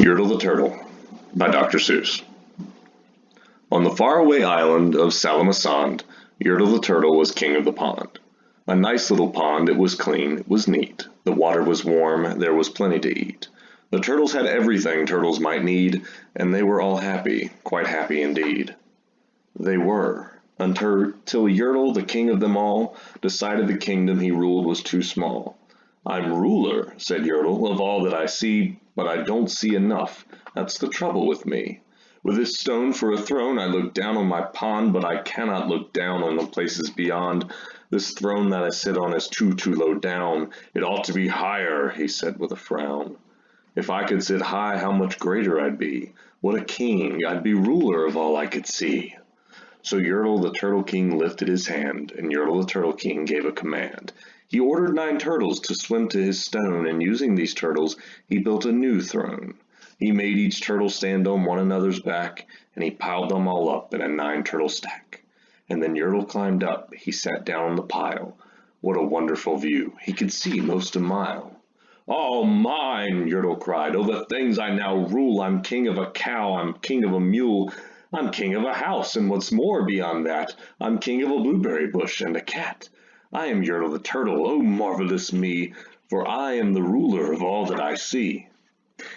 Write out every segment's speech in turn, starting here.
Yertle the Turtle by Dr. Seuss. On the faraway island of Salamasand, Yertle the Turtle was king of the pond. A nice little pond, it was clean, it was neat. The water was warm, there was plenty to eat. The turtles had everything turtles might need, and they were all happy, quite happy indeed. They were, until Yertle, the king of them all, decided the kingdom he ruled was too small. "I'm ruler," said Yertle, "of all that I see, but I don't see enough. That's the trouble with me. With this stone for a throne, I look down on my pond, but I cannot look down on the places beyond. This throne that I sit on is too low down. It ought to be higher," he said with a frown. "If I could sit high, how much greater I'd be. What a king! I'd be ruler of all I could see." So Yertle the Turtle King lifted his hand, and Yertle the Turtle King gave a command. He ordered 9 turtles to swim to his stone, and using these turtles, he built a new throne. He made each turtle stand on one another's back, and he piled them all up in a 9-turtle stack. And then Yertle climbed up. He sat down on the pile. What a wonderful view! He could see most a mile. "All mine!" Yertle cried. "Oh, the things I now rule! I'm king of a cow, I'm king of a mule, I'm king of a house, and what's more beyond that, I'm king of a blueberry bush and a cat. I am Yertle the Turtle, oh marvelous me, for I am the ruler of all that I see."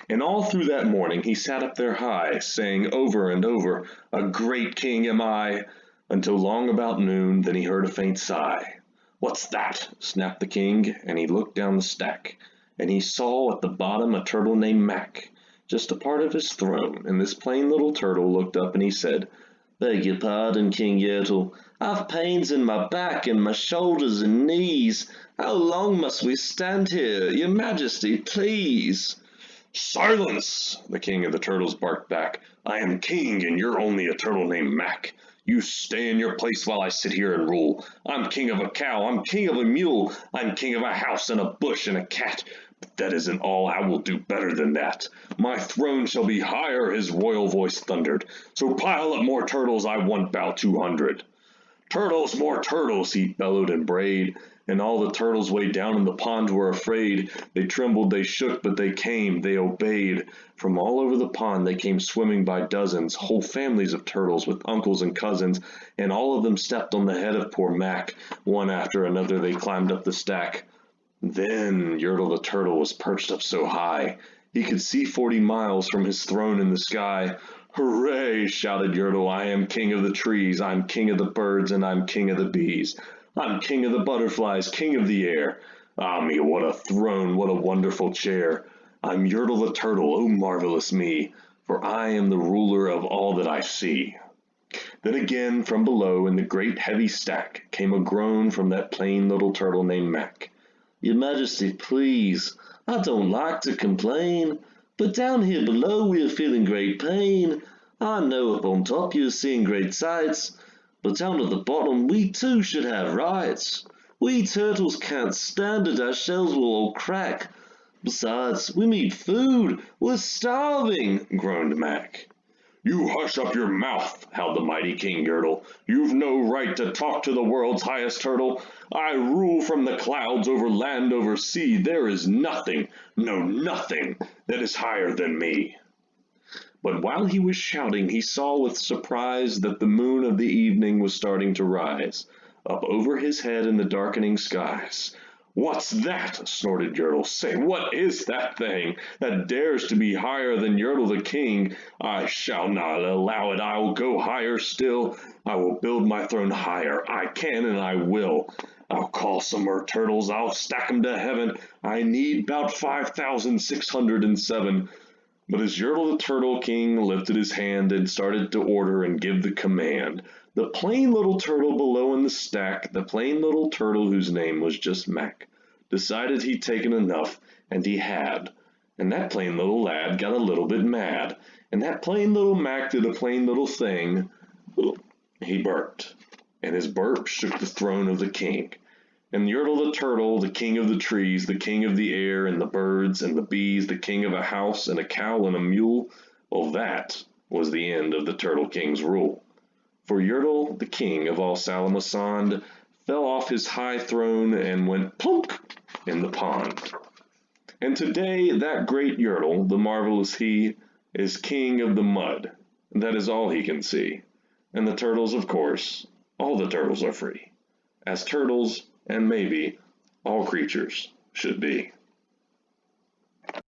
And all through that morning he sat up there high, saying over and over, "A great king am I," until long about noon, then he heard a faint sigh. "What's that?" snapped the king, and he looked down the stack, and he saw at the bottom a turtle named Mac, just a part of his throne, and this plain little turtle looked up and he said, "Beg your pardon, King Yertle, I've pains in my back and my shoulders and knees. How long must we stand here? Your Majesty, please." "Silence!" the king of the turtles barked back. "I am king and you're only a turtle named Mac. You stay in your place while I sit here and rule. I'm king of a cow, I'm king of a mule, I'm king of a house and a bush and a cat. But that isn't all, I will do better than that. My throne shall be higher," his royal voice thundered. "So pile up more turtles, I want about 200. "Turtles, more turtles!" he bellowed and brayed, and all the turtles way down in the pond were afraid. They trembled, they shook, but they came, they obeyed. From all over the pond they came swimming by dozens, whole families of turtles with uncles and cousins, and all of them stepped on the head of poor Mac. One after another they climbed up the stack. Then Yertle the Turtle was perched up so high, he could see 40 miles from his throne in the sky. "Hooray!" shouted Yertle. "I am king of the trees, I'm king of the birds, and I'm king of the bees. I'm king of the butterflies, king of the air. Ah me, what a throne, what a wonderful chair. I'm Yertle the Turtle, oh marvelous me, for I am the ruler of all that I see." Then again from below in the great heavy stack came a groan from that plain little turtle named Mac. "Your Majesty, please, I don't like to complain, but down here below we are feeling great pain. I know up on top you are seeing great sights, but down at the bottom we too should have rights. We turtles can't stand it, our shells will all crack. Besides, we need food, we're starving," groaned Mac. "You hush up your mouth," howled the mighty King Yertle. "You've no right to talk to the world's highest turtle. I rule from the clouds over land, over sea. There is nothing, no nothing, that is higher than me." But while he was shouting, he saw with surprise that the moon of the evening was starting to rise, up over his head in the darkening skies. "What's that?" snorted Yertle. "Say, what is that thing that dares to be higher than Yertle the King? I shall not allow it. I will go higher still. I will build my throne higher. I can and I will. I'll call some more turtles. I'll stack 'em to heaven. I need 'bout 5,607. But as Yertle the Turtle King lifted his hand and started to order and give the command, the plain little turtle below in the stack, the plain little turtle whose name was just Mac, decided he'd taken enough, and he had. And that plain little lad got a little bit mad, and that plain little Mac did a plain little thing. He burped, and his burp shook the throne of the king. And Yertle the Turtle, the king of the trees, the king of the air and the birds and the bees, the king of a house and a cow and a mule, well, that was the end of the Turtle King's rule. For Yertle, the king of all Salamasand, fell off his high throne and went plunk in the pond. And today that great Yertle, the marvelous he, is king of the mud. That is all he can see. And the turtles, of course, all the turtles are free, as turtles and maybe all creatures should be.